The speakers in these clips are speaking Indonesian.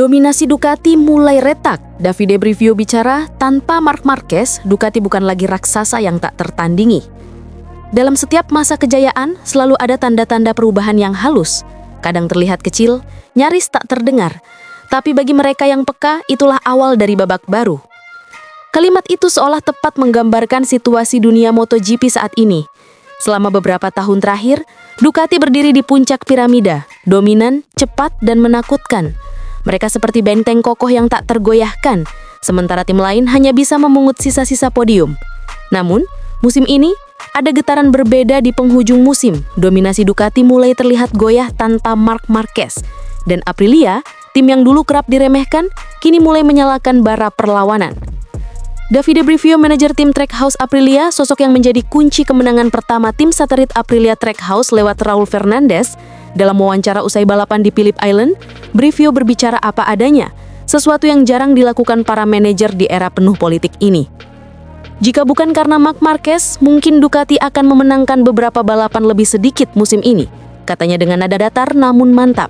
Dominasi Ducati mulai retak. Davide Brivio bicara, tanpa Marc Marquez, Ducati bukan lagi raksasa yang tak tertandingi. Dalam setiap masa kejayaan, selalu ada tanda-tanda perubahan yang halus. Kadang terlihat kecil, nyaris tak terdengar. Tapi bagi mereka yang peka, itulah awal dari babak baru. Kalimat itu seolah tepat menggambarkan situasi dunia MotoGP saat ini. Selama beberapa tahun terakhir, Ducati berdiri di puncak piramida, dominan, cepat, dan menakutkan. Mereka seperti benteng kokoh yang tak tergoyahkan, sementara tim lain hanya bisa memungut sisa-sisa podium. Namun, musim ini, ada getaran berbeda di penghujung musim. Dominasi Ducati mulai terlihat goyah tanpa Marc Marquez. Dan Aprilia, tim yang dulu kerap diremehkan, kini mulai menyalakan bara perlawanan. Davide Brivio, manajer tim Trackhouse Aprilia, sosok yang menjadi kunci kemenangan pertama tim satelit Aprilia Trackhouse lewat Raul Fernandez. Dalam wawancara usai balapan di Phillip Island, Brivio berbicara apa adanya, sesuatu yang jarang dilakukan para manajer di era penuh politik ini. Jika bukan karena Marc Marquez, mungkin Ducati akan memenangkan beberapa balapan lebih sedikit musim ini, katanya dengan nada datar namun mantap.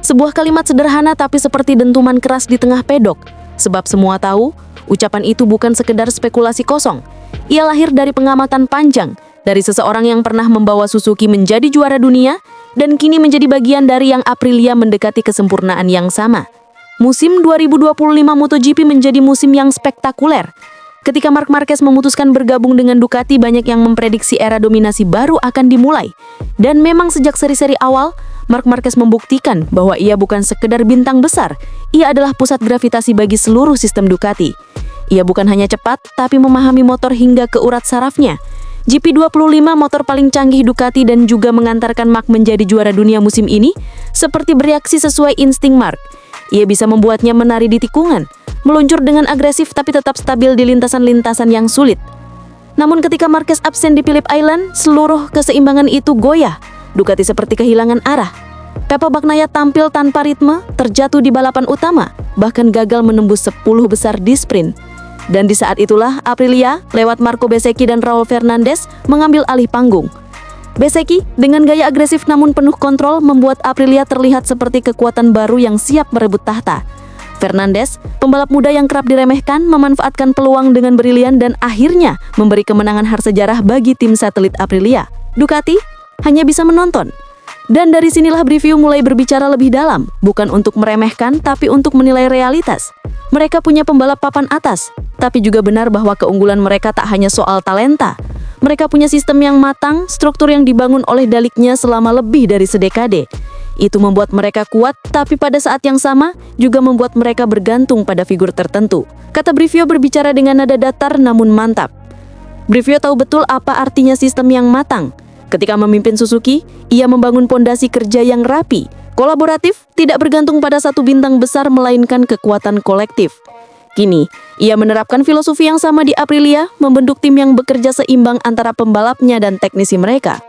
Sebuah kalimat sederhana tapi seperti dentuman keras di tengah pedok, sebab semua tahu, ucapan itu bukan sekedar spekulasi kosong. Ia lahir dari pengamatan panjang, dari seseorang yang pernah membawa Suzuki menjadi juara dunia, dan kini menjadi bagian dari yang Aprilia mendekati kesempurnaan yang sama. Musim 2025 MotoGP menjadi musim yang spektakuler. Ketika Marc Marquez memutuskan bergabung dengan Ducati, banyak yang memprediksi era dominasi baru akan dimulai. Dan memang sejak seri-seri awal, Marc Marquez membuktikan bahwa ia bukan sekedar bintang besar, ia adalah pusat gravitasi bagi seluruh sistem Ducati. Ia bukan hanya cepat, tapi memahami motor hingga ke urat sarafnya. GP25, motor paling canggih Ducati, dan juga mengantarkan Marc menjadi juara dunia musim ini, seperti bereaksi sesuai insting Marc. Ia bisa membuatnya menari di tikungan, meluncur dengan agresif tapi tetap stabil di lintasan-lintasan yang sulit. Namun ketika Marquez absen di Phillip Island, seluruh keseimbangan itu goyah. Ducati seperti kehilangan arah. Pepo Bagnaia tampil tanpa ritme, terjatuh di balapan utama, bahkan gagal menembus 10 besar di sprint. Dan di saat itulah Aprilia, lewat Marco Bezzecchi dan Raul Fernandez, mengambil alih panggung. Bezzecchi, dengan gaya agresif namun penuh kontrol, membuat Aprilia terlihat seperti kekuatan baru yang siap merebut tahta. Fernandez, pembalap muda yang kerap diremehkan, memanfaatkan peluang dengan brilian dan akhirnya memberi kemenangan bersejarah bagi tim satelit Aprilia. Ducati hanya bisa menonton. Dan dari sinilah Brivio mulai berbicara lebih dalam, bukan untuk meremehkan, tapi untuk menilai realitas. Mereka punya pembalap papan atas, tapi juga benar bahwa keunggulan mereka tak hanya soal talenta. Mereka punya sistem yang matang, struktur yang dibangun oleh daliknya selama lebih dari sedekade. Itu membuat mereka kuat, tapi pada saat yang sama juga membuat mereka bergantung pada figur tertentu. Kata Brivio berbicara dengan nada datar namun mantap. Brivio tahu betul apa artinya sistem yang matang. Ketika memimpin Suzuki, ia membangun pondasi kerja yang rapi, kolaboratif, tidak bergantung pada satu bintang besar melainkan kekuatan kolektif. Kini, ia menerapkan filosofi yang sama di Aprilia, membentuk tim yang bekerja seimbang antara pembalapnya dan teknisi mereka.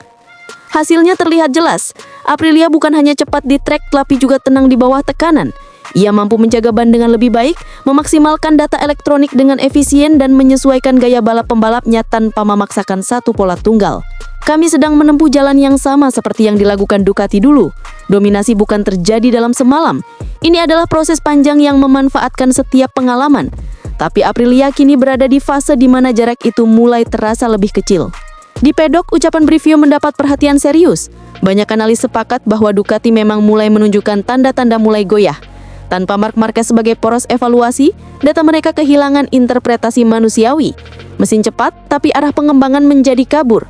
Hasilnya terlihat jelas, Aprilia bukan hanya cepat di trek tapi juga tenang di bawah tekanan. Ia mampu menjaga ban dengan lebih baik, memaksimalkan data elektronik dengan efisien dan menyesuaikan gaya balap pembalapnya tanpa memaksakan satu pola tunggal. Kami sedang menempuh jalan yang sama seperti yang dilakukan Ducati dulu. Dominasi bukan terjadi dalam semalam. Ini adalah proses panjang yang memanfaatkan setiap pengalaman. Tapi Aprilia kini berada di fase di mana jarak itu mulai terasa lebih kecil. Di pedok, ucapan Brivio mendapat perhatian serius. Banyak analis sepakat bahwa Ducati memang mulai menunjukkan tanda-tanda mulai goyah. Tanpa Marc Marquez sebagai poros evaluasi, data mereka kehilangan interpretasi manusiawi. Mesin cepat, tapi arah pengembangan menjadi kabur.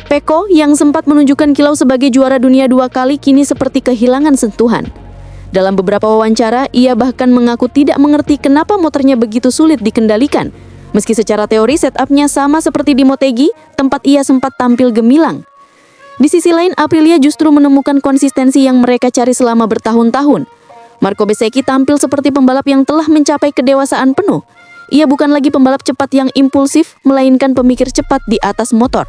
Pecco yang sempat menunjukkan kilau sebagai juara dunia 2 kali kini seperti kehilangan sentuhan. Dalam beberapa wawancara, ia bahkan mengaku tidak mengerti kenapa motornya begitu sulit dikendalikan. Meski secara teori setupnya sama seperti di Motegi, tempat ia sempat tampil gemilang. Di sisi lain, Aprilia justru menemukan konsistensi yang mereka cari selama bertahun-tahun. Marco Bezzecchi tampil seperti pembalap yang telah mencapai kedewasaan penuh. Ia bukan lagi pembalap cepat yang impulsif, melainkan pemikir cepat di atas motor.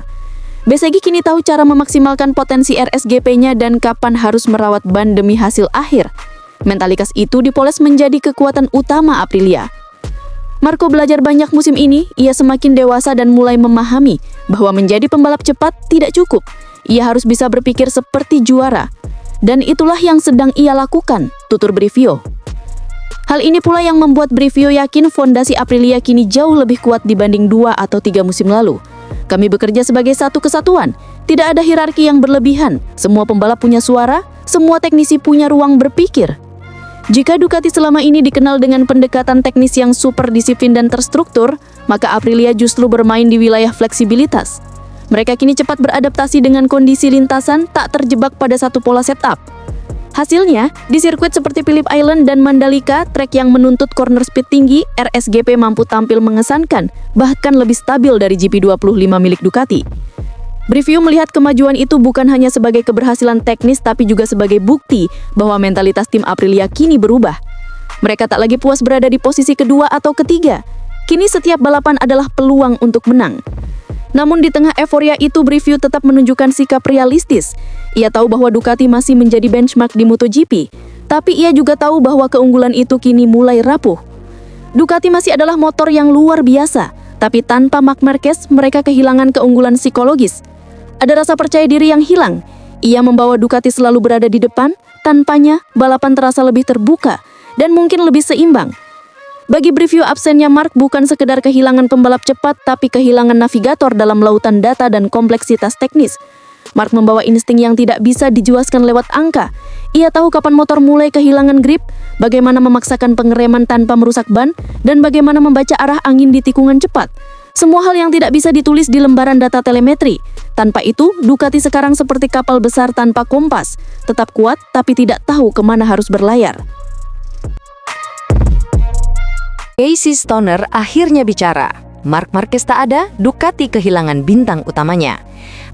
Bezzecchi kini tahu cara memaksimalkan potensi RSGP-nya dan kapan harus merawat ban demi hasil akhir. Mentalitas itu dipoles menjadi kekuatan utama Aprilia. Marco belajar banyak musim ini, ia semakin dewasa dan mulai memahami bahwa menjadi pembalap cepat tidak cukup. Ia harus bisa berpikir seperti juara. Dan itulah yang sedang ia lakukan, tutur Brivio. Hal ini pula yang membuat Brivio yakin fondasi Aprilia kini jauh lebih kuat dibanding 2 atau 3 musim lalu. Kami bekerja sebagai satu kesatuan, tidak ada hierarki yang berlebihan, semua pembalap punya suara, semua teknisi punya ruang berpikir. Jika Ducati selama ini dikenal dengan pendekatan teknis yang super disiplin dan terstruktur, maka Aprilia justru bermain di wilayah fleksibilitas. Mereka kini cepat beradaptasi dengan kondisi lintasan, tak terjebak pada satu pola setup. Hasilnya, di sirkuit seperti Phillip Island dan Mandalika, trek yang menuntut corner speed tinggi, RSGP mampu tampil mengesankan, bahkan lebih stabil dari GP25 milik Ducati. Brivio melihat kemajuan itu bukan hanya sebagai keberhasilan teknis, tapi juga sebagai bukti bahwa mentalitas tim Aprilia kini berubah. Mereka tak lagi puas berada di posisi kedua atau ketiga. Kini setiap balapan adalah peluang untuk menang. Namun di tengah euforia itu, Brivio tetap menunjukkan sikap realistis. Ia tahu bahwa Ducati masih menjadi benchmark di MotoGP, tapi ia juga tahu bahwa keunggulan itu kini mulai rapuh. Ducati masih adalah motor yang luar biasa, tapi tanpa Marc Marquez mereka kehilangan keunggulan psikologis. Ada rasa percaya diri yang hilang. Ia membawa Ducati selalu berada di depan, tanpanya balapan terasa lebih terbuka dan mungkin lebih seimbang. Bagi Brivio, absennya Marc bukan sekedar kehilangan pembalap cepat, tapi kehilangan navigator dalam lautan data dan kompleksitas teknis. Marc membawa insting yang tidak bisa dijelaskan lewat angka. Ia tahu kapan motor mulai kehilangan grip, bagaimana memaksakan pengereman tanpa merusak ban, dan bagaimana membaca arah angin di tikungan cepat. Semua hal yang tidak bisa ditulis di lembaran data telemetri. Tanpa itu, Ducati sekarang seperti kapal besar tanpa kompas, tetap kuat tapi tidak tahu kemana harus berlayar. Casey Stoner akhirnya bicara. Marc Marquez tak ada, Ducati kehilangan bintang utamanya.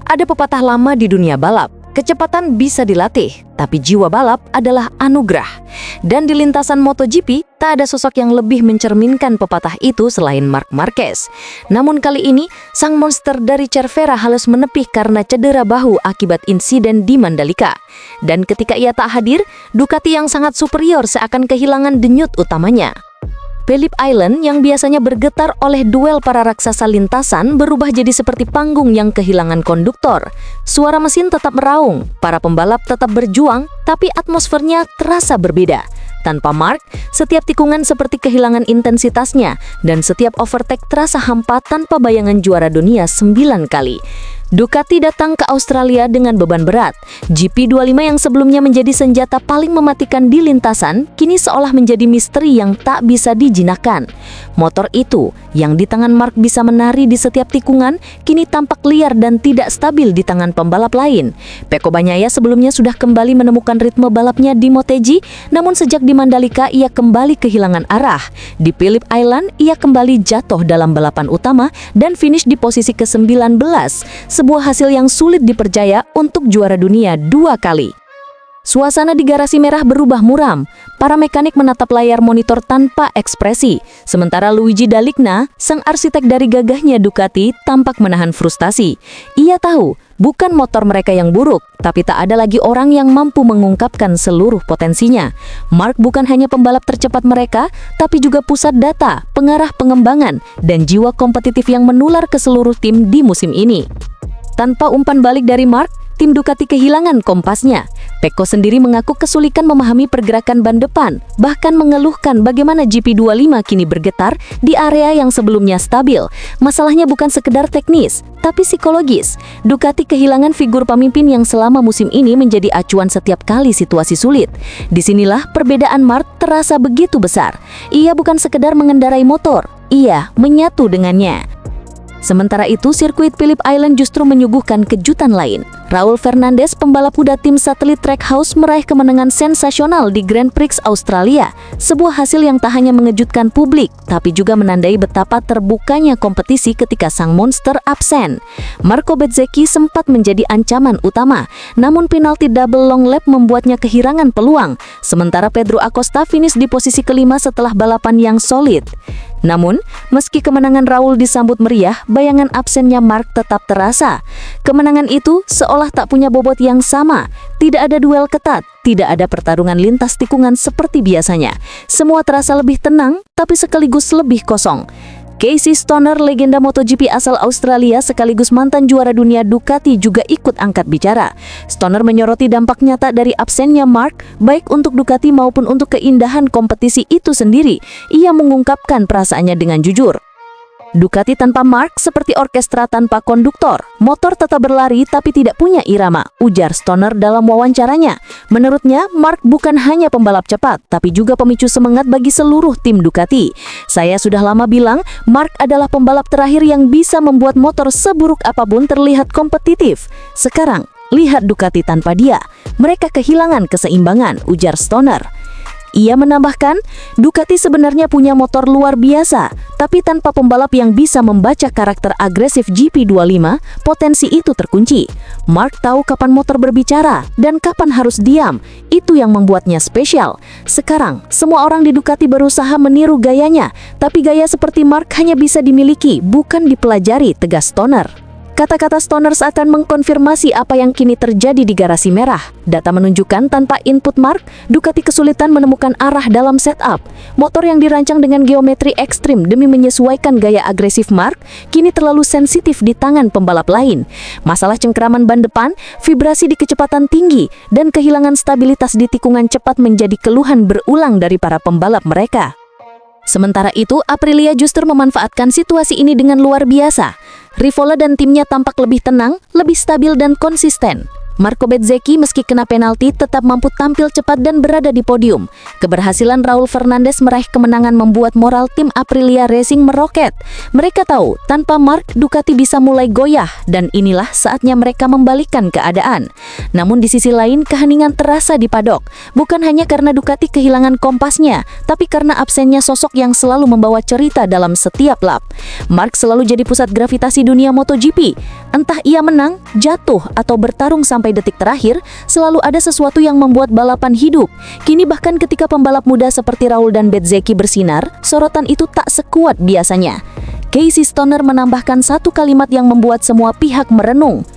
Ada pepatah lama di dunia balap, kecepatan bisa dilatih, tapi jiwa balap adalah anugerah. Dan di lintasan MotoGP, tak ada sosok yang lebih mencerminkan pepatah itu selain Marc Marquez. Namun kali ini, sang monster dari Cervera harus menepih karena cedera bahu akibat insiden di Mandalika. Dan ketika ia tak hadir, Ducati yang sangat superior seakan kehilangan denyut utamanya. Phillip Island yang biasanya bergetar oleh duel para raksasa lintasan berubah jadi seperti panggung yang kehilangan konduktor. Suara mesin tetap meraung, para pembalap tetap berjuang, tapi atmosfernya terasa berbeda. Tanpa Marc, setiap tikungan seperti kehilangan intensitasnya, dan setiap overtake terasa hampa tanpa bayangan juara dunia 9 kali. Ducati datang ke Australia dengan beban berat. GP25 yang sebelumnya menjadi senjata paling mematikan di lintasan, kini seolah menjadi misteri yang tak bisa dijinakkan. Motor itu, yang di tangan Marc bisa menari di setiap tikungan, kini tampak liar dan tidak stabil di tangan pembalap lain. Pecco Bagnaia sebelumnya sudah kembali menemukan ritme balapnya di MotoGP, namun sejak di Mandalika ia kembali kehilangan arah. Di Phillip Island, ia kembali jatuh dalam balapan utama dan finish di posisi ke-19. Sebuah hasil yang sulit dipercaya untuk juara dunia 2 kali. Suasana di garasi merah berubah muram. Para mekanik menatap layar monitor tanpa ekspresi. Sementara Luigi Dalicna, sang arsitek dari gagahnya Ducati, tampak menahan frustasi. Ia tahu, bukan motor mereka yang buruk, tapi tak ada lagi orang yang mampu mengungkapkan seluruh potensinya. Marc bukan hanya pembalap tercepat mereka, tapi juga pusat data, pengarah pengembangan, dan jiwa kompetitif yang menular ke seluruh tim di musim ini. Tanpa umpan balik dari Marc, tim Ducati kehilangan kompasnya. Pecco sendiri mengaku kesulitan memahami pergerakan ban depan, bahkan mengeluhkan bagaimana GP25 kini bergetar di area yang sebelumnya stabil. Masalahnya bukan sekedar teknis, tapi psikologis. Ducati kehilangan figur pemimpin yang selama musim ini menjadi acuan setiap kali situasi sulit. Disinilah perbedaan Marc terasa begitu besar. Ia bukan sekedar mengendarai motor, ia menyatu dengannya. Sementara itu, sirkuit Phillip Island justru menyuguhkan kejutan lain. Raul Fernandez, pembalap muda tim satelit Trackhouse, meraih kemenangan sensasional di Grand Prix Australia. Sebuah hasil yang tak hanya mengejutkan publik, tapi juga menandai betapa terbukanya kompetisi ketika sang monster absen. Marco Bezzecchi sempat menjadi ancaman utama, namun penalti double long lap membuatnya kehilangan peluang. Sementara Pedro Acosta finish di posisi kelima setelah balapan yang solid. Namun, meski kemenangan Raul disambut meriah, bayangan absennya Marc tetap terasa. Kemenangan itu seolah tak punya bobot yang sama. Tidak ada duel ketat, tidak ada pertarungan lintas tikungan seperti biasanya. Semua terasa lebih tenang, tapi sekaligus lebih kosong. Casey Stoner, legenda MotoGP asal Australia sekaligus mantan juara dunia Ducati juga ikut angkat bicara. Stoner menyoroti dampak nyata dari absennya Marc, baik untuk Ducati maupun untuk keindahan kompetisi itu sendiri. Ia mengungkapkan perasaannya dengan jujur. Ducati tanpa Marc seperti orkestra tanpa konduktor. Motor tetap berlari tapi tidak punya irama, ujar Stoner dalam wawancaranya. Menurutnya, Marc bukan hanya pembalap cepat, tapi juga pemicu semangat bagi seluruh tim Ducati. Saya sudah lama bilang, Marc adalah pembalap terakhir yang bisa membuat motor seburuk apapun terlihat kompetitif. Sekarang, lihat Ducati tanpa dia. Mereka kehilangan keseimbangan, ujar Stoner. Ia menambahkan, Ducati sebenarnya punya motor luar biasa, tapi tanpa pembalap yang bisa membaca karakter agresif GP25, potensi itu terkunci. Marc tahu kapan motor berbicara dan kapan harus diam, itu yang membuatnya spesial. Sekarang, semua orang di Ducati berusaha meniru gayanya, tapi gaya seperti Marc hanya bisa dimiliki, bukan dipelajari, tegas Stoner. Kata-kata Stoner seakan mengkonfirmasi apa yang kini terjadi di garasi merah. Data menunjukkan tanpa input Marc, Ducati kesulitan menemukan arah dalam setup. Motor yang dirancang dengan geometri ekstrim demi menyesuaikan gaya agresif Marc, kini terlalu sensitif di tangan pembalap lain. Masalah cengkeraman ban depan, vibrasi di kecepatan tinggi, dan kehilangan stabilitas di tikungan cepat menjadi keluhan berulang dari para pembalap mereka. Sementara itu, Aprilia justru memanfaatkan situasi ini dengan luar biasa. Rivola dan timnya tampak lebih tenang, lebih stabil dan konsisten. Marco Bezzecchi meski kena penalti tetap mampu tampil cepat dan berada di podium. Keberhasilan Raul Fernandez meraih kemenangan membuat moral tim Aprilia Racing meroket. Mereka tahu tanpa Marc, Ducati bisa mulai goyah dan inilah saatnya mereka membalikkan keadaan. Namun di sisi lain keheningan terasa di padok. Bukan hanya karena Ducati kehilangan kompasnya, tapi karena absennya sosok yang selalu membawa cerita dalam setiap lap. Marc selalu jadi pusat gravitasi dunia MotoGP. Entah ia menang, jatuh atau bertarung sampai detik terakhir, selalu ada sesuatu yang membuat balapan hidup. Kini bahkan ketika pembalap muda seperti Raul dan Bezzecchi bersinar, sorotan itu tak sekuat biasanya. Casey Stoner menambahkan satu kalimat yang membuat semua pihak merenung.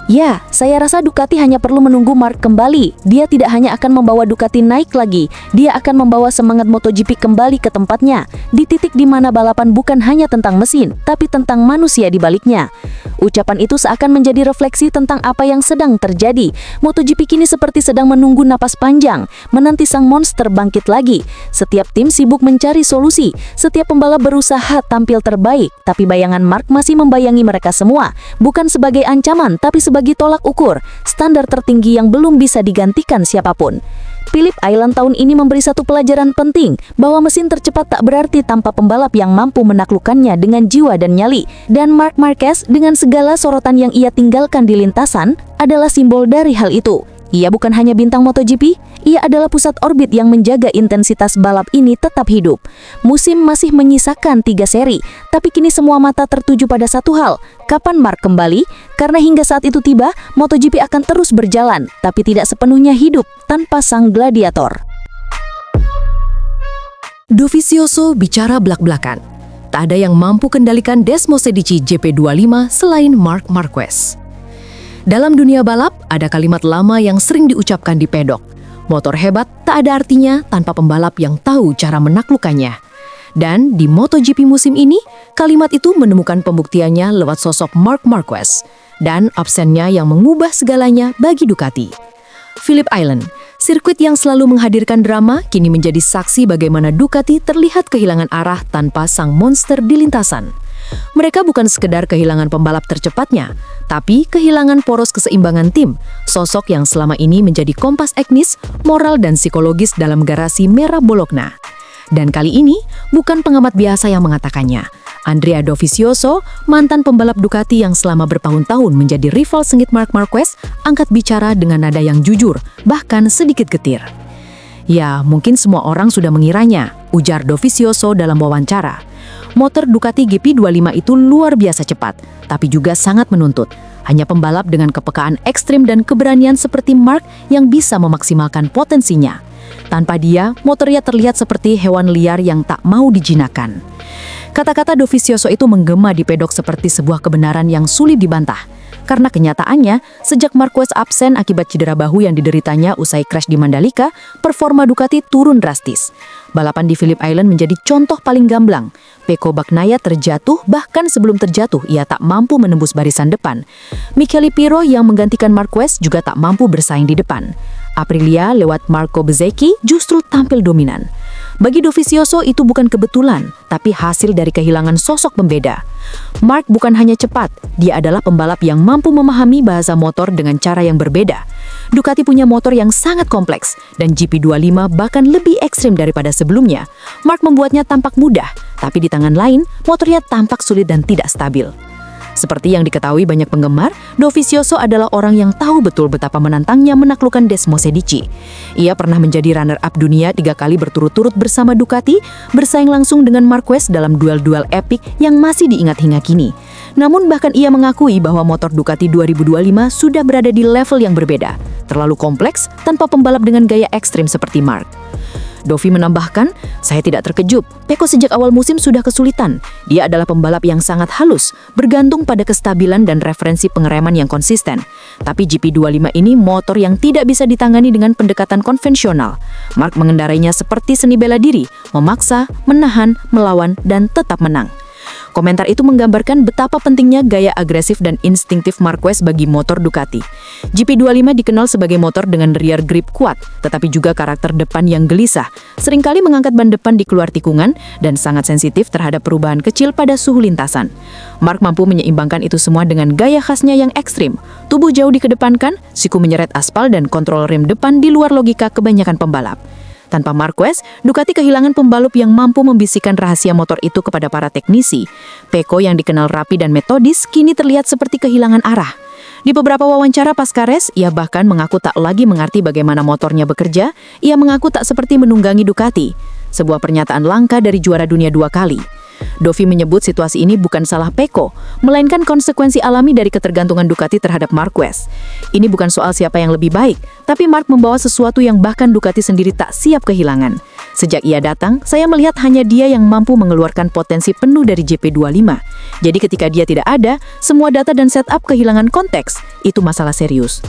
Ya, saya rasa Ducati hanya perlu menunggu Marc kembali. Dia tidak hanya akan membawa Ducati naik lagi, dia akan membawa semangat MotoGP kembali ke tempatnya, di titik di mana balapan bukan hanya tentang mesin, tapi tentang manusia di baliknya. Ucapan itu seakan menjadi refleksi tentang apa yang sedang terjadi. MotoGP kini seperti sedang menunggu napas panjang, menanti sang monster bangkit lagi. Setiap tim sibuk mencari solusi, setiap pembalap berusaha tampil terbaik, tapi bayangan Marc masih membayangi mereka semua, bukan sebagai ancaman, tapi sebagai tolak ukur, standar tertinggi yang belum bisa digantikan siapapun. Phillip Island tahun ini memberi satu pelajaran penting, bahwa mesin tercepat tak berarti tanpa pembalap yang mampu menaklukkannya dengan jiwa dan nyali. Dan Marc Marquez dengan segala sorotan yang ia tinggalkan di lintasan, adalah simbol dari hal itu. Ia bukan hanya bintang MotoGP, ia adalah pusat orbit yang menjaga intensitas balap ini tetap hidup. Musim masih menyisakan 3 seri, tapi kini semua mata tertuju pada satu hal, kapan Marc kembali? Karena hingga saat itu tiba, MotoGP akan terus berjalan, tapi tidak sepenuhnya hidup tanpa sang gladiator. Dovizioso bicara belak-belakan. Tak ada yang mampu kendalikan Desmosedici GP25 selain Marc Marquez. Dalam dunia balap, ada kalimat lama yang sering diucapkan di pedok. Motor hebat tak ada artinya tanpa pembalap yang tahu cara menaklukkannya. Dan di MotoGP musim ini, kalimat itu menemukan pembuktiannya lewat sosok Marc Marquez dan absennya yang mengubah segalanya bagi Ducati. Phillip Island, sirkuit yang selalu menghadirkan drama, kini menjadi saksi bagaimana Ducati terlihat kehilangan arah tanpa sang monster di lintasan. Mereka bukan sekedar kehilangan pembalap tercepatnya, tapi kehilangan poros keseimbangan tim, sosok yang selama ini menjadi kompas etnis, moral dan psikologis dalam garasi merah Bologna. Dan kali ini, bukan pengamat biasa yang mengatakannya. Andrea Dovizioso, mantan pembalap Ducati yang selama bertahun-tahun menjadi rival sengit Marc Marquez, angkat bicara dengan nada yang jujur, bahkan sedikit getir. Ya, mungkin semua orang sudah mengiranya, ujar Dovizioso dalam wawancara. Motor Ducati GP25 itu luar biasa cepat, tapi juga sangat menuntut. Hanya pembalap dengan kepekaan ekstrim dan keberanian seperti Marc yang bisa memaksimalkan potensinya. Tanpa dia, motornya terlihat seperti hewan liar yang tak mau dijinakkan. Kata-kata Dovizioso itu menggema di pedok seperti sebuah kebenaran yang sulit dibantah. Karena kenyataannya, sejak Marquez absen akibat cedera bahu yang dideritanya usai crash di Mandalika, performa Ducati turun drastis. Balapan di Phillip Island menjadi contoh paling gamblang. Pecco Bagnaia terjatuh, bahkan sebelum terjatuh ia tak mampu menembus barisan depan. Michele Pirro yang menggantikan Marquez juga tak mampu bersaing di depan. Aprilia lewat Marco Bezzecchi justru tampil dominan. Bagi Dovizioso itu bukan kebetulan, tapi hasil dari kehilangan sosok pembeda. Marc bukan hanya cepat, dia adalah pembalap yang mampu memahami bahasa motor dengan cara yang berbeda. Ducati punya motor yang sangat kompleks, dan GP25 bahkan lebih ekstrim daripada sebelumnya. Marc membuatnya tampak mudah, tapi di tangan lain, motornya tampak sulit dan tidak stabil. Seperti yang diketahui banyak penggemar, Dovizioso adalah orang yang tahu betul betapa menantangnya menaklukkan Desmosedici. Ia pernah menjadi runner-up dunia 3 kali berturut-turut bersama Ducati, bersaing langsung dengan Marquez dalam duel-duel epik yang masih diingat hingga kini. Namun bahkan ia mengakui bahwa motor Ducati 2025 sudah berada di level yang berbeda, terlalu kompleks tanpa pembalap dengan gaya ekstrim seperti Marc. Dovi menambahkan, "Saya tidak terkejut. Pecco sejak awal musim sudah kesulitan. Dia adalah pembalap yang sangat halus, bergantung pada kestabilan dan referensi pengereman yang konsisten. Tapi GP25 ini motor yang tidak bisa ditangani dengan pendekatan konvensional. Marc mengendarainya seperti seni bela diri, memaksa, menahan, melawan, dan tetap menang." Komentar itu menggambarkan betapa pentingnya gaya agresif dan instingtif Marquez bagi motor Ducati. GP25 dikenal sebagai motor dengan rear grip kuat, tetapi juga karakter depan yang gelisah, seringkali mengangkat ban depan di keluar tikungan, dan sangat sensitif terhadap perubahan kecil pada suhu lintasan. Marc mampu menyeimbangkan itu semua dengan gaya khasnya yang ekstrim. Tubuh jauh dikedepankan, siku menyeret aspal, dan kontrol rem depan di luar logika kebanyakan pembalap. Tanpa Marquez, Ducati kehilangan pembalap yang mampu membisikkan rahasia motor itu kepada para teknisi. Pecco yang dikenal rapi dan metodis kini terlihat seperti kehilangan arah. Di beberapa wawancara pasca race, ia bahkan mengaku tak lagi mengerti bagaimana motornya bekerja. Ia mengaku tak seperti menunggangi Ducati. Sebuah pernyataan langka dari juara dunia 2 kali. Dovi menyebut situasi ini bukan salah Pecco, melainkan konsekuensi alami dari ketergantungan Ducati terhadap Marquez. Ini bukan soal siapa yang lebih baik, tapi Marc membawa sesuatu yang bahkan Ducati sendiri tak siap kehilangan. Sejak ia datang, saya melihat hanya dia yang mampu mengeluarkan potensi penuh dari GP25. Jadi ketika dia tidak ada, semua data dan setup kehilangan konteks. Itu masalah serius.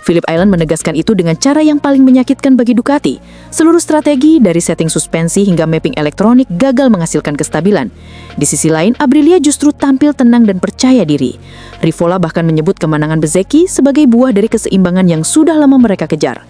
Phillip Island menegaskan itu dengan cara yang paling menyakitkan bagi Ducati. Seluruh strategi dari setting suspensi hingga mapping elektronik gagal menghasilkan kestabilan. Di sisi lain, Aprilia justru tampil tenang dan percaya diri. Rivola bahkan menyebut kemenangan Bezzecchi sebagai buah dari keseimbangan yang sudah lama mereka kejar.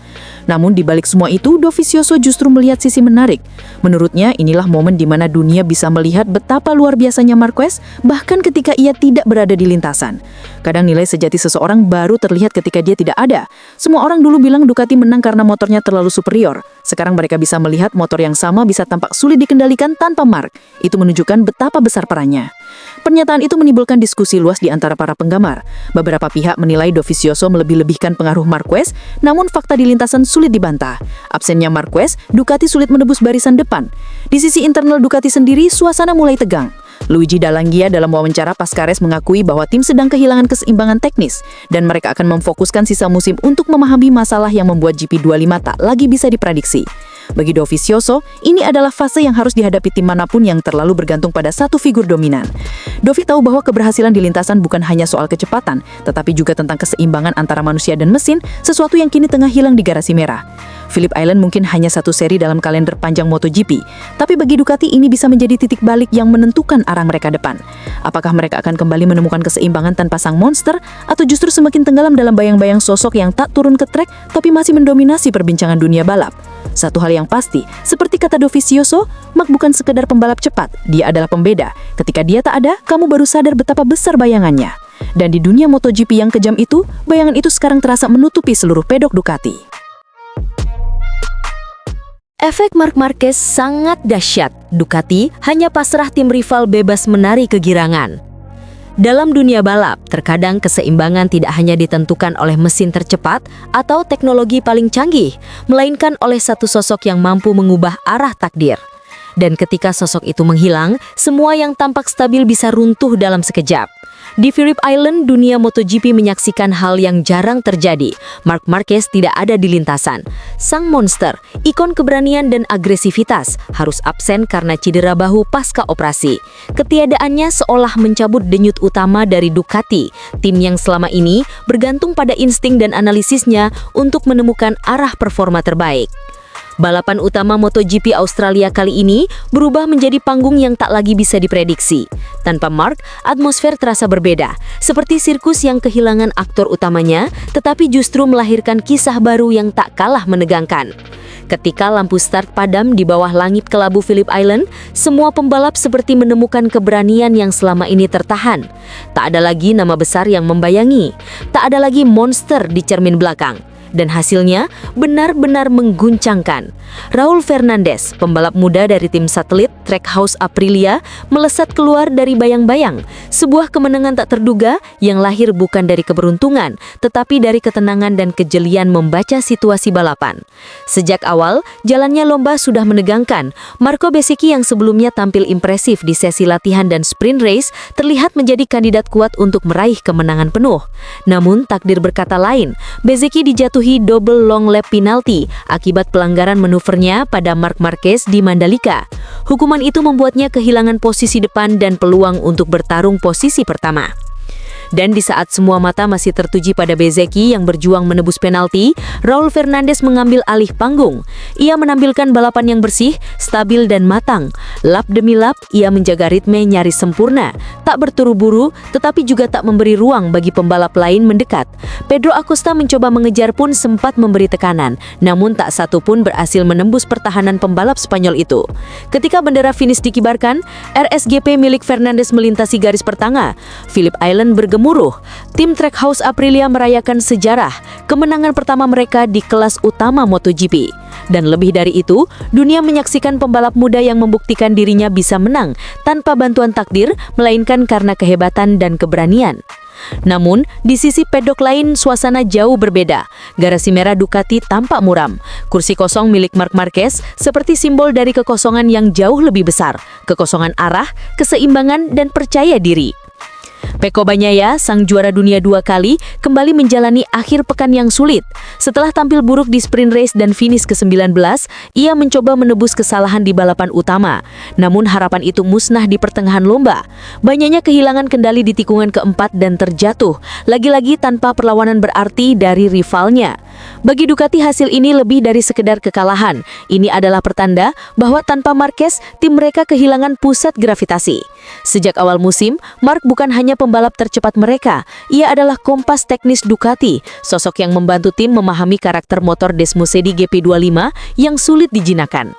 Namun di balik semua itu, Dovizioso justru melihat sisi menarik. Menurutnya, inilah momen di mana dunia bisa melihat betapa luar biasanya Marquez, bahkan ketika ia tidak berada di lintasan. Kadang nilai sejati seseorang baru terlihat ketika dia tidak ada. Semua orang dulu bilang Ducati menang karena motornya terlalu superior. Sekarang mereka bisa melihat motor yang sama bisa tampak sulit dikendalikan tanpa Marc. Itu menunjukkan betapa besar perannya. Pernyataan itu menimbulkan diskusi luas di antara para penggemar. Beberapa pihak menilai Dovizioso melebih-lebihkan pengaruh Marquez, namun fakta di lintasan sulit dibantah. Absennya Marquez, Ducati sulit menebus barisan depan. Di sisi internal Ducati sendiri, suasana mulai tegang. Luigi Dall'Anghia dalam wawancara pasca race mengakui bahwa tim sedang kehilangan keseimbangan teknis dan mereka akan memfokuskan sisa musim untuk memahami masalah yang membuat GP25 tak lagi bisa diprediksi. Bagi Dovizioso, ini adalah fase yang harus dihadapi tim manapun yang terlalu bergantung pada satu figur dominan. Dovi tahu bahwa keberhasilan di lintasan bukan hanya soal kecepatan, tetapi juga tentang keseimbangan antara manusia dan mesin, sesuatu yang kini tengah hilang di garasi merah. Phillip Island mungkin hanya satu seri dalam kalender panjang MotoGP, tapi bagi Ducati ini bisa menjadi titik balik yang menentukan arah mereka depan. Apakah mereka akan kembali menemukan keseimbangan tanpa sang monster, atau justru semakin tenggelam dalam bayang-bayang sosok yang tak turun ke trek tapi masih mendominasi perbincangan dunia balap? Satu hal yang pasti, seperti kata Dovizioso, Marc bukan sekedar pembalap cepat, dia adalah pembeda. Ketika dia tak ada, kamu baru sadar betapa besar bayangannya. Dan di dunia MotoGP yang kejam itu, bayangan itu sekarang terasa menutupi seluruh pedok Ducati. Efek Marc Marquez sangat dahsyat. Ducati hanya pasrah tim rival bebas menari kegirangan. Dalam dunia balap, terkadang keseimbangan tidak hanya ditentukan oleh mesin tercepat atau teknologi paling canggih, melainkan oleh satu sosok yang mampu mengubah arah takdir. Dan ketika sosok itu menghilang, semua yang tampak stabil bisa runtuh dalam sekejap. Di Phillip Island, dunia MotoGP menyaksikan hal yang jarang terjadi. Marc Marquez tidak ada di lintasan. Sang monster, ikon keberanian dan agresivitas, harus absen karena cedera bahu pasca operasi. Ketiadaannya seolah mencabut denyut utama dari Ducati, tim yang selama ini bergantung pada insting dan analisisnya untuk menemukan arah performa terbaik. Balapan utama MotoGP Australia kali ini berubah menjadi panggung yang tak lagi bisa diprediksi. Tanpa Marc, atmosfer terasa berbeda, seperti sirkus yang kehilangan aktor utamanya, tetapi justru melahirkan kisah baru yang tak kalah menegangkan. Ketika lampu start padam di bawah langit kelabu Phillip Island, semua pembalap seperti menemukan keberanian yang selama ini tertahan. Tak ada lagi nama besar yang membayangi, tak ada lagi monster di cermin belakang. Dan hasilnya benar-benar mengguncangkan. Raul Fernandez, pembalap muda dari tim satelit Trackhouse Aprilia, melesat keluar dari bayang-bayang. Sebuah kemenangan tak terduga yang lahir bukan dari keberuntungan, tetapi dari ketenangan dan kejelian membaca situasi balapan. Sejak awal, jalannya lomba sudah menegangkan. Marco Bezzecchi yang sebelumnya tampil impresif di sesi latihan dan sprint race, terlihat menjadi kandidat kuat untuk meraih kemenangan penuh. Namun, takdir berkata lain. Bezzecchi dijatuhi double long lap penalti akibat pelanggaran manuvernya pada Marc Marquez di Mandalika. Hukuman itu membuatnya kehilangan posisi depan dan peluang untuk bertarung posisi pertama. Dan di saat semua mata masih tertuju pada Bezzecchi yang berjuang menebus penalti, Raul Fernandez mengambil alih panggung. Ia menampilkan balapan yang bersih, stabil dan matang. Lap demi lap, ia menjaga ritme nyaris sempurna. Tak berturu-buru, tetapi juga tak memberi ruang bagi pembalap lain mendekat. Pedro Acosta mencoba mengejar pun sempat memberi tekanan, namun tak satu pun berhasil menembus pertahanan pembalap Spanyol itu. Ketika bendera finish dikibarkan, RSGP milik Fernandez melintasi garis pertanga. Phillip Island bergemuruh. Tim Trackhouse Aprilia merayakan sejarah, kemenangan pertama mereka di kelas utama MotoGP. Dan lebih dari itu, dunia menyaksikan pembalap muda yang membuktikan dirinya bisa menang tanpa bantuan takdir, melainkan karena kehebatan dan keberanian. Namun, di sisi pedok lain suasana jauh berbeda. Garasi merah Ducati tampak muram. Kursi kosong milik Marc Marquez seperti simbol dari kekosongan yang jauh lebih besar, kekosongan arah, keseimbangan, dan percaya diri. Pecco Bagnaia, sang juara dunia 2 kali, kembali menjalani akhir pekan yang sulit. Setelah tampil buruk di sprint race dan finish ke-19, ia mencoba menebus kesalahan di balapan utama. Namun harapan itu musnah di pertengahan lomba. Bagnaia kehilangan kendali di tikungan keempat dan terjatuh, lagi-lagi tanpa perlawanan berarti dari rivalnya. Bagi Ducati hasil ini lebih dari sekedar kekalahan. Ini adalah pertanda bahwa tanpa Marquez, tim mereka kehilangan pusat gravitasi. Sejak awal musim, Marc bukan hanya pembalap tercepat mereka, ia adalah kompas teknis Ducati, sosok yang membantu tim memahami karakter motor Desmosedi GP25 yang sulit dijinakan.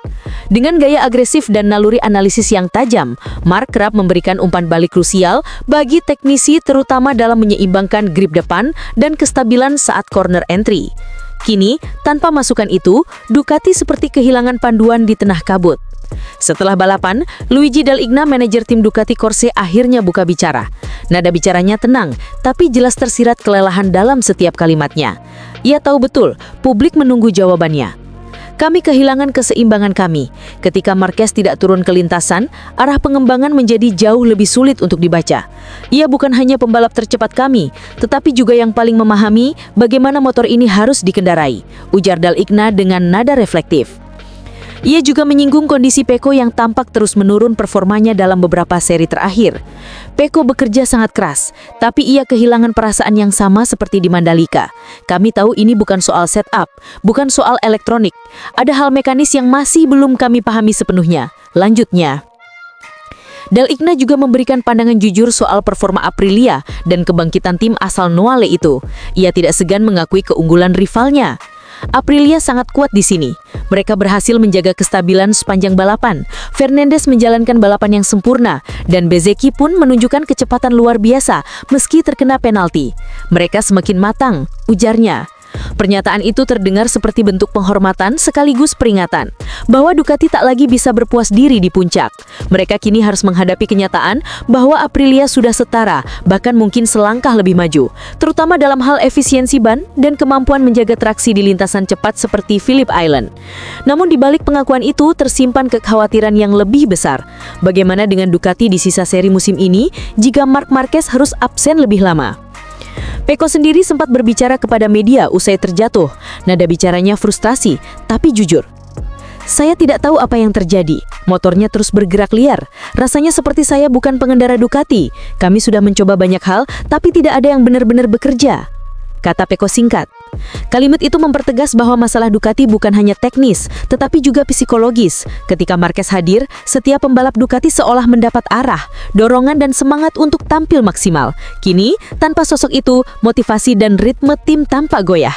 Dengan gaya agresif dan naluri analisis yang tajam, Marc kerap memberikan umpan balik krusial bagi teknisi terutama dalam menyeimbangkan grip depan dan kestabilan saat corner entry. Kini, tanpa masukan itu, Ducati seperti kehilangan panduan di tengah kabut. Setelah balapan, Luigi Dall'Igna, manajer tim Ducati Corse, akhirnya buka bicara. Nada bicaranya tenang, tapi jelas tersirat kelelahan dalam setiap kalimatnya. Ia tahu betul, publik menunggu jawabannya. Kami kehilangan keseimbangan kami. Ketika Marquez tidak turun ke lintasan, arah pengembangan menjadi jauh lebih sulit untuk dibaca. Ia bukan hanya pembalap tercepat kami, tetapi juga yang paling memahami bagaimana motor ini harus dikendarai, ujar Dall'Igna dengan nada reflektif. Ia juga menyinggung kondisi Pecco yang tampak terus menurun performanya dalam beberapa seri terakhir. Pecco bekerja sangat keras, tapi ia kehilangan perasaan yang sama seperti di Mandalika. Kami tahu ini bukan soal setup, bukan soal elektronik. Ada hal mekanis yang masih belum kami pahami sepenuhnya. Lanjutnya. Dall'Igna juga memberikan pandangan jujur soal performa Aprilia dan kebangkitan tim asal Noale itu. Ia tidak segan mengakui keunggulan rivalnya. Aprilia sangat kuat di sini. Mereka berhasil menjaga kestabilan sepanjang balapan. Fernandez menjalankan balapan yang sempurna, dan Bezzecchi pun menunjukkan kecepatan luar biasa meski terkena penalti. Mereka semakin matang, ujarnya. Pernyataan itu terdengar seperti bentuk penghormatan sekaligus peringatan bahwa Ducati tak lagi bisa berpuas diri di puncak. Mereka kini harus menghadapi kenyataan bahwa Aprilia sudah setara, bahkan mungkin selangkah lebih maju, terutama dalam hal efisiensi ban dan kemampuan menjaga traksi di lintasan cepat seperti Phillip Island. Namun di balik pengakuan itu tersimpan kekhawatiran yang lebih besar. Bagaimana dengan Ducati di sisa seri musim ini jika Marc Marquez harus absen lebih lama? Pecco sendiri sempat berbicara kepada media usai terjatuh. Nada bicaranya frustrasi, tapi jujur. Saya tidak tahu apa yang terjadi. Motornya terus bergerak liar. Rasanya seperti saya bukan pengendara Ducati. Kami sudah mencoba banyak hal, tapi tidak ada yang benar-benar bekerja, kata Pecco singkat. Kalimat itu mempertegas bahwa masalah Ducati bukan hanya teknis, tetapi juga psikologis. Ketika Marquez hadir, setiap pembalap Ducati seolah mendapat arah, dorongan dan semangat untuk tampil maksimal. Kini, tanpa sosok itu, motivasi dan ritme tim tampak goyah.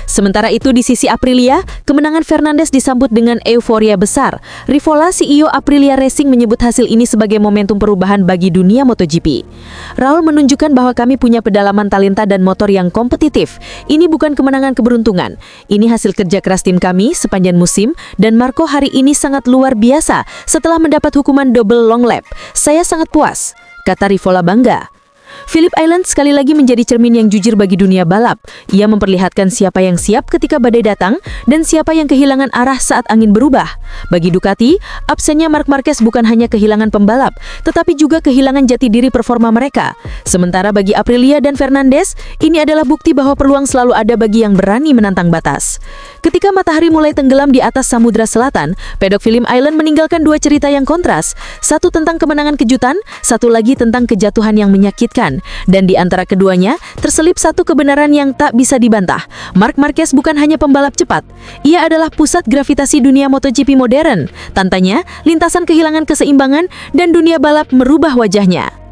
Sementara itu di sisi Aprilia, kemenangan Fernandes disambut dengan euforia besar. Rivola CEO Aprilia Racing menyebut hasil ini sebagai momentum perubahan bagi dunia MotoGP. Raul menunjukkan bahwa kami punya pedalaman talenta dan motor yang kompetitif. Ini bukan kemenangan keberuntungan. Ini hasil kerja keras tim kami sepanjang musim dan Marco hari ini sangat luar biasa setelah mendapat hukuman double long lap. Saya sangat puas, kata Rivola bangga. Phillip Island sekali lagi menjadi cermin yang jujur bagi dunia balap. Ia memperlihatkan siapa yang siap ketika badai datang dan siapa yang kehilangan arah saat angin berubah. Bagi Ducati, absennya Marc Marquez bukan hanya kehilangan pembalap, tetapi juga kehilangan jati diri performa mereka. Sementara bagi Aprilia dan Fernandes, ini adalah bukti bahwa peluang selalu ada bagi yang berani menantang batas. Ketika matahari mulai tenggelam di atas Samudra Selatan, pedok Phillip Island meninggalkan dua cerita yang kontras. Satu tentang kemenangan kejutan, satu lagi tentang kejatuhan yang menyakitkan. Dan di antara keduanya, terselip satu kebenaran yang tak bisa dibantah. Marc Marquez bukan hanya pembalap cepat. Ia adalah pusat gravitasi dunia MotoGP modern. Tantanya, lintasan kehilangan keseimbangan dan dunia balap merubah wajahnya.